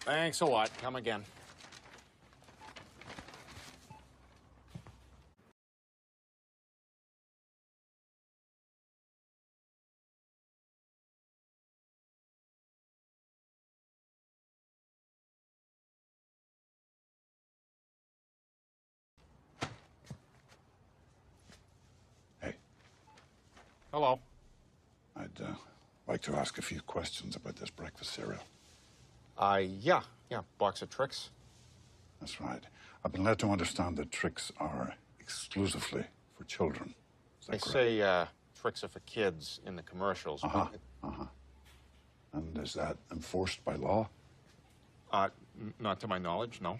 Thanks a lot. Come again. Hey. Hello. I'd like to ask a few questions about this breakfast cereal. Yeah. Box of tricks. That's right. I've been led to understand that tricks are exclusively for children. Is that They correct? say tricks are for kids in the commercials. And is that enforced by law? Not to my knowledge, no.